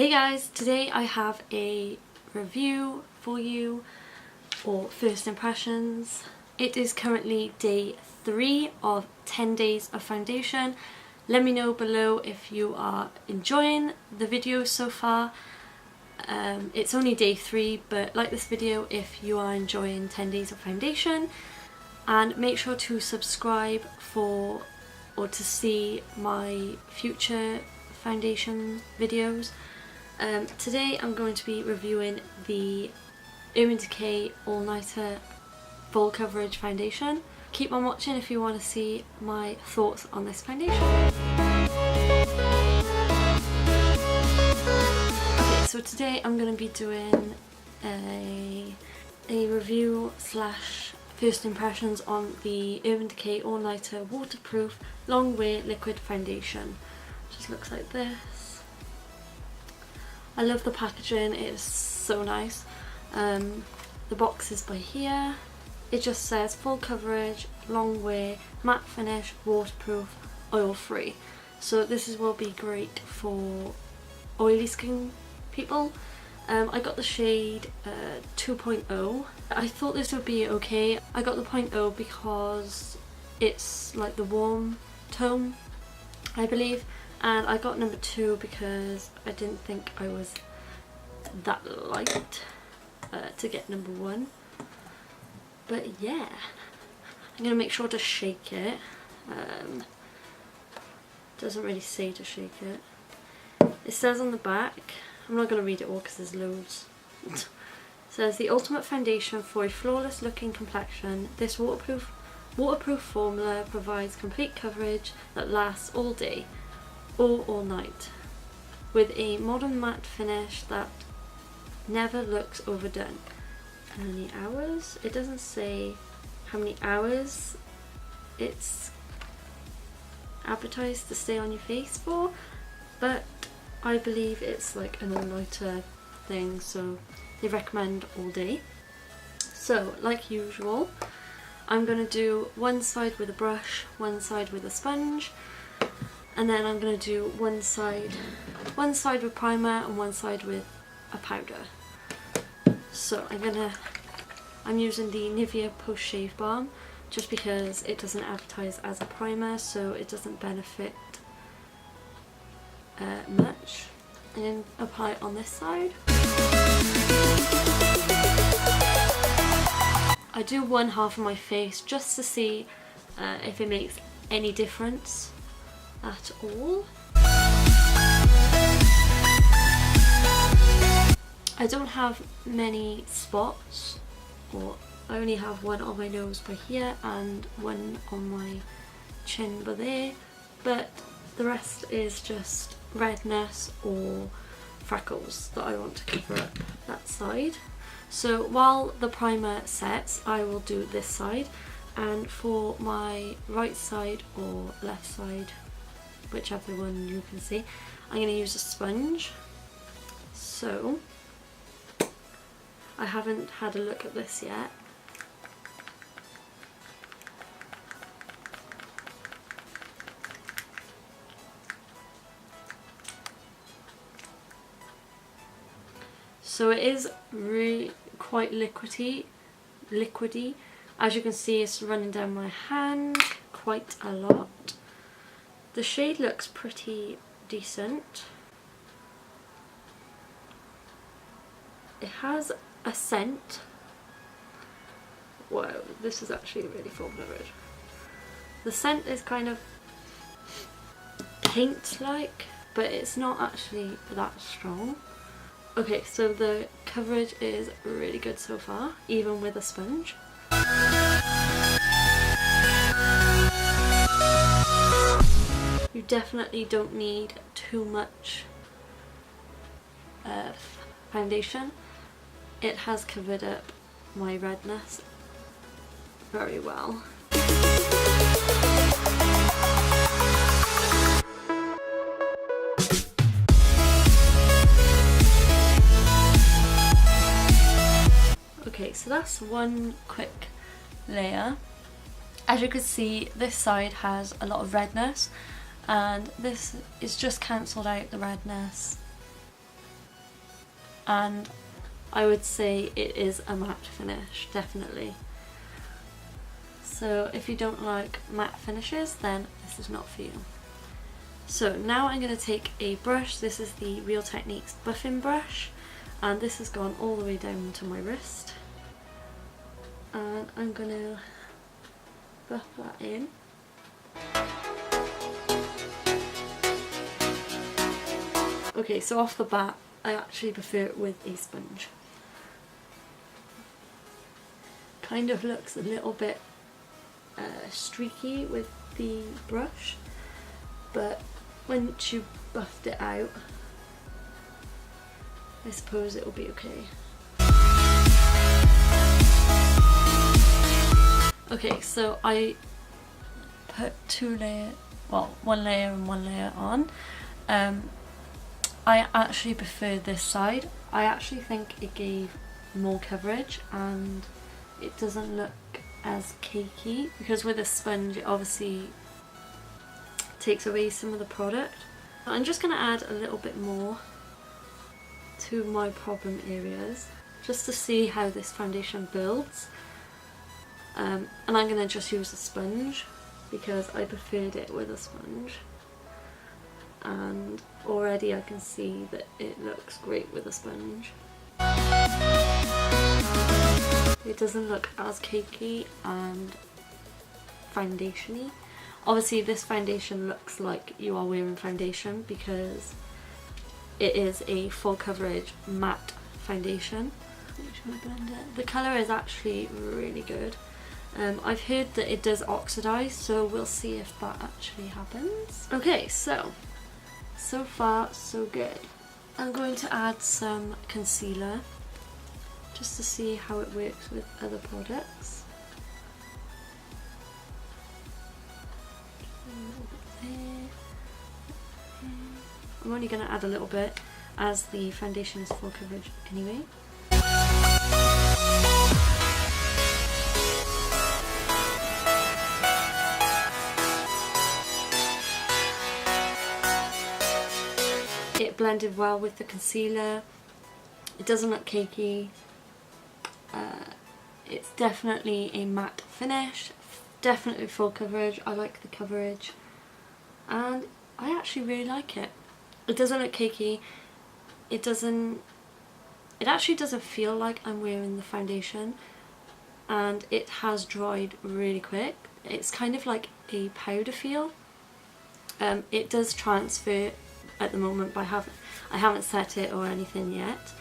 Hey guys, today I have a review for you, or first impressions. It is currently day 3 of 10 days of foundation. Let me know below if you are enjoying the video so far. It's only day 3, but like this video if you are enjoying 10 days of foundation, and make sure to subscribe for or to see my future foundation videos. Today I'm going to be reviewing the Urban Decay All Nighter full coverage foundation. Keep on watching if you want to see my thoughts on this foundation. Okay, so today I'm going to be doing a review slash first impressions on the Urban Decay All Nighter waterproof long wear liquid foundation. Just looks like this. I love the packaging, it is so nice. The box is by here. It just says full coverage, long wear, matte finish, waterproof, oil free. So this will be great for oily skin people. I got the shade 2.0. I thought this would be okay. I got the 0.0 because it's like the warm tone, I believe. And I got number 2 because I didn't think I was that light to get number 1. But yeah, I'm going to make sure to shake it. Doesn't really say to shake it. It says on the back, I'm not going to read it all because there's loads. It says the ultimate foundation for a flawless looking complexion. This waterproof formula provides complete coverage that lasts all day or all night, with a modern matte finish that never looks overdone. How many hours? It doesn't say how many hours it's advertised to stay on your face for, but I believe it's like an all-nighter thing, so they recommend all day. So like usual, I'm going to do one side with a brush, one side with a sponge, and then I'm going to do one side with primer and one side with a powder. So I'm using the Nivea Post Shave Balm just because it doesn't advertise as a primer, so it doesn't benefit much. And then apply it on this side. I do one half of my face just to see if it makes any difference at all. I don't have many spots, or I only have one on my nose by here and one on my chin by there, but the rest is just redness or freckles that I want to cover up that side. So while the primer sets, I will do this side, and for my right side or left side, whichever one you can see, I'm going to use a sponge. So I haven't had a look at this yet. So it is really quite liquidy. As you can see, it's running down my hand quite a lot. The shade looks pretty decent. It has a scent. Wow, this is actually really formula-red. The scent is kind of paint-like, but it's not actually that strong. Okay, so the coverage is really good so far, even with a sponge. You definitely don't need too much foundation. It has covered up my redness very well. Okay, so that's one quick layer. As you can see, this side has a lot of redness, and this is just cancelled out the redness and I would say it is a matte finish, definitely. So if you don't like matte finishes, then this is not for you. So now I'm going to take a brush. This is the Real Techniques buffing brush, and this has gone all the way down to my wrist, and I'm going to buff that in. Okay, so off the bat I actually prefer it with a sponge. Kind of looks a little bit streaky with the brush, but once you buffed it out, I suppose it will be okay. Okay, so I put one layer and one layer on. I actually prefer this side. I actually think it gave more coverage and it doesn't look as cakey, because with a sponge it obviously takes away some of the product. I'm just going to add a little bit more to my problem areas just to see how this foundation builds, and I'm going to just use a sponge because I preferred it with a sponge, and already I can see that it looks great with a sponge. It doesn't look as cakey and foundation-y. Obviously this foundation looks like you are wearing foundation because it is a full coverage matte foundation. The colour is actually really good. I've heard that it does oxidize, so we'll see if that actually happens. Okay, so far so good. I'm going to add some concealer just to see how it works with other products. I'm only going to add a little bit as the foundation is full coverage anyway. It blended well with the concealer. It doesn't look cakey. It's definitely a matte finish, definitely full coverage. I like the coverage and I actually really like it. It doesn't look cakey. It actually doesn't feel like I'm wearing the foundation, and it has dried really quick. It's kind of like a powder feel. It does transfer at the moment, but I haven't set it or anything yet.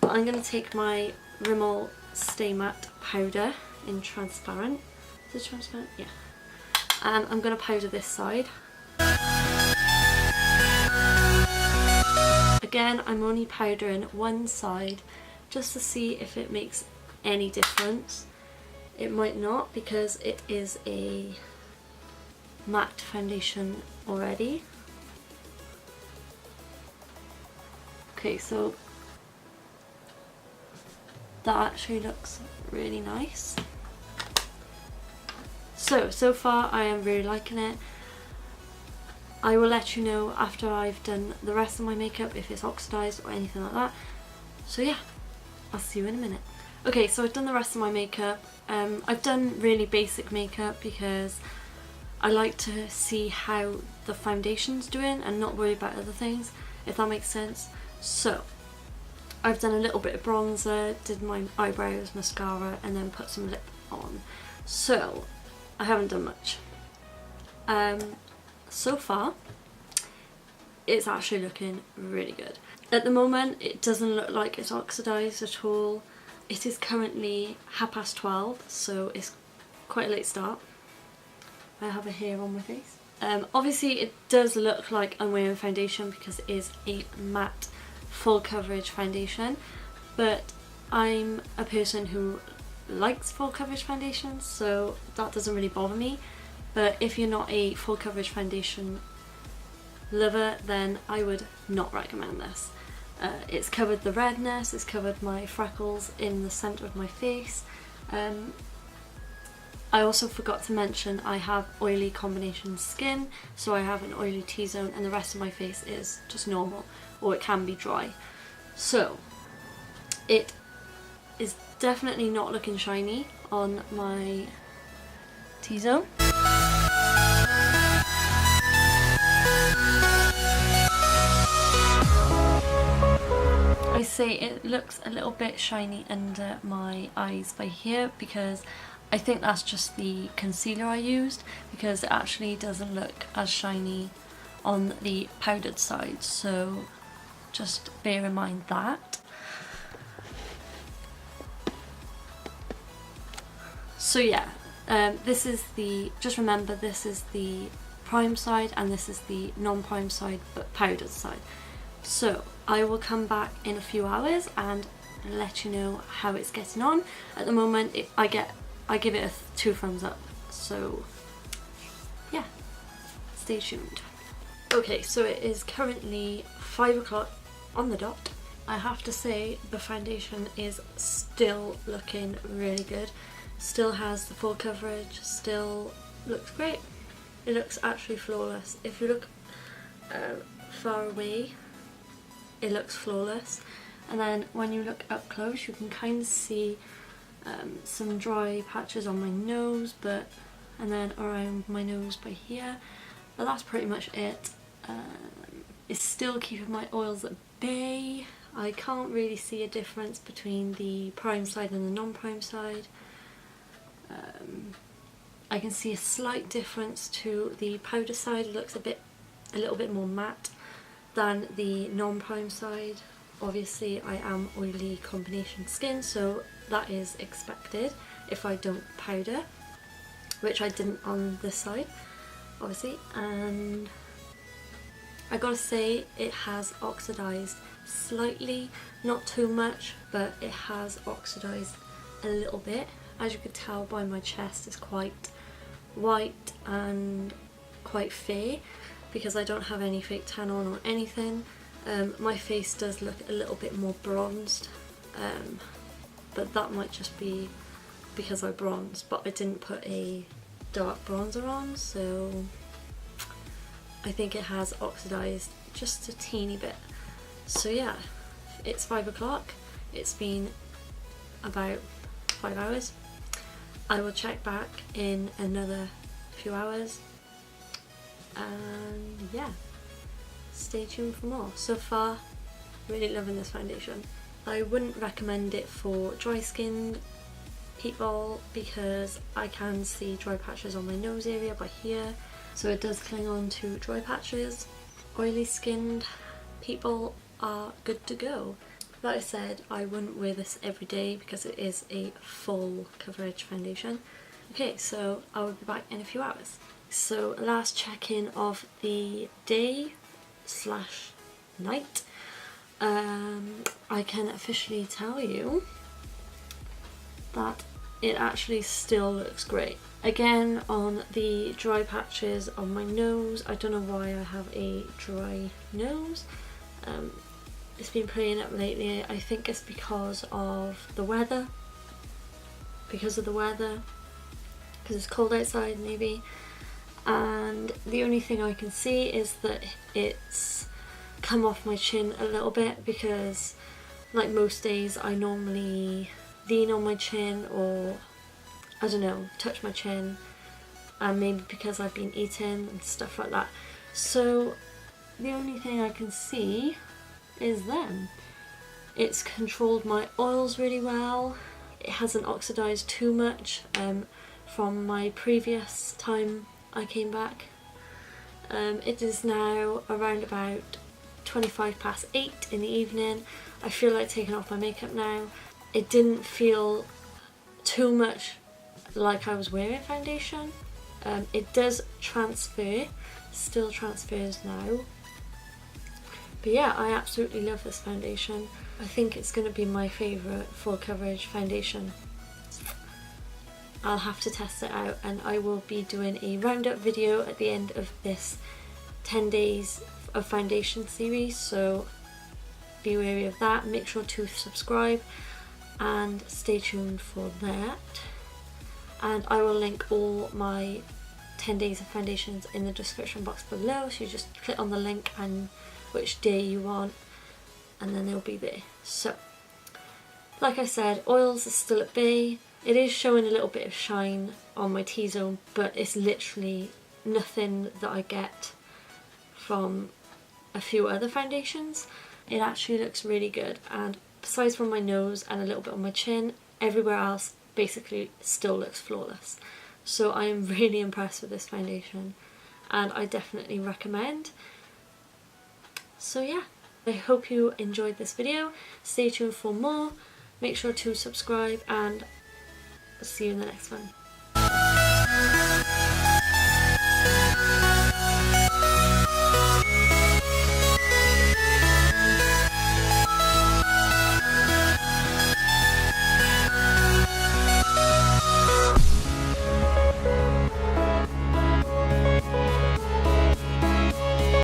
But I'm going to take my Rimmel Stay Matte powder in transparent. Is it transparent? Yeah. And I'm going to powder this side. Again, I'm only powdering one side just to see if it makes any difference. It might not because it is a matte foundation already. Okay, so that actually looks really nice. So far I am really liking it. I will let you know after I've done the rest of my makeup if it's oxidized or anything like that. So yeah, I'll see you in a minute. Okay, so I've done the rest of my makeup. I've done really basic makeup because I like to see how the foundation's doing and not worry about other things, if that makes sense. So I've done a little bit of bronzer, did my eyebrows, mascara, and then put some lip on. So I haven't done much. So far it's actually looking really good. At the moment it doesn't look like it's oxidized at all. It is currently 12:30, so it's quite a late start. I have a hair on my face. Obviously it does look like I'm wearing foundation because it is a matte full coverage foundation, but I'm a person who likes full coverage foundations, so that doesn't really bother me. But if you're not a full coverage foundation lover, then I would not recommend this. It's covered the redness, it's covered my freckles in the centre of my face. I also forgot to mention I have oily combination skin, so I have an oily T-zone and the rest of my face is just normal, or it can be dry. So It is definitely not looking shiny on my T-zone. I say it looks a little bit shiny under my eyes by here because I think that's just the concealer I used, because it actually doesn't look as shiny on the powdered side, so just bear in mind that. So yeah, this is the, just remember this is the prime side and this is the non-prime side but powdered side. So I will come back in a few hours and let you know how it's getting on. At the moment I give it a 2 thumbs up, so yeah, stay tuned. Okay, so it is currently 5 o'clock on the dot. I have to say the foundation is still looking really good. Still has the full coverage, still looks great. It looks actually flawless. If you look far away, it looks flawless, and then when you look up close you can kind of see some dry patches on my nose, and then around my nose by here, but that's pretty much it. It's still keeping my oils at bay. I can't really see a difference between the prime side and the non-prime side. I can see a slight difference to the powder side. It looks a little bit more matte than the non-prime side. Obviously I am oily combination skin, so that is expected if I don't powder, which I didn't on this side obviously. And I gotta say it has oxidized slightly, not too much, but it has oxidized a little bit. As you could tell by my chest, it's quite white and quite fair because I don't have any fake tan on or anything. My face does look a little bit more bronzed, but that might just be because I bronzed, but I didn't put a dark bronzer on, so I think it has oxidized just a teeny bit. So yeah, it's 5 o'clock. It's been about 5 hours. I will check back in another few hours, and yeah, stay tuned for more. So far, really loving this foundation. I wouldn't recommend it for dry skinned people because I can see dry patches on my nose area by here, so it does cling on to dry patches. Oily skinned people are good to go. Like I said, I wouldn't wear this every day because it is a full coverage foundation. Okay, so I will be back in a few hours. So last check-in of the day slash night. I can officially tell you that it actually still looks great. Again, on the dry patches on my nose, I don't know why I have a dry nose. It's been playing up lately. I think it's because of the weather. Because it's cold outside maybe. And the only thing I can see is that it's come off my chin a little bit because, like most days, I normally lean on my chin or, I don't know, touch my chin, and maybe because I've been eating and stuff like that. So the only thing I can see is them. It's controlled my oils really well. It hasn't oxidized too much from my previous time I came back. It is now around about 8:25 in the evening. I feel like taking off my makeup now. It didn't feel too much like I was wearing foundation. It does transfer, still transfers now. But yeah, I absolutely love this foundation. I think it's going to be my favourite full coverage foundation. I'll have to test it out, and I will be doing a roundup video at the end of this 10 days of foundation series, so be wary of that. Make sure to subscribe and stay tuned for that. And I will link all my 10 days of foundations in the description box below, so you just click on the link and which day you want, and then they'll be there. So Like I said, oils are still at bay. It is showing a little bit of shine on my T-zone, but it's literally nothing that I get from a few other foundations. It actually looks really good, and besides from my nose and a little bit on my chin, everywhere else basically still looks flawless. So I am really impressed with this foundation and I definitely recommend. So yeah, I hope you enjoyed this video. Stay tuned for more. Make sure to subscribe and see you in the next one.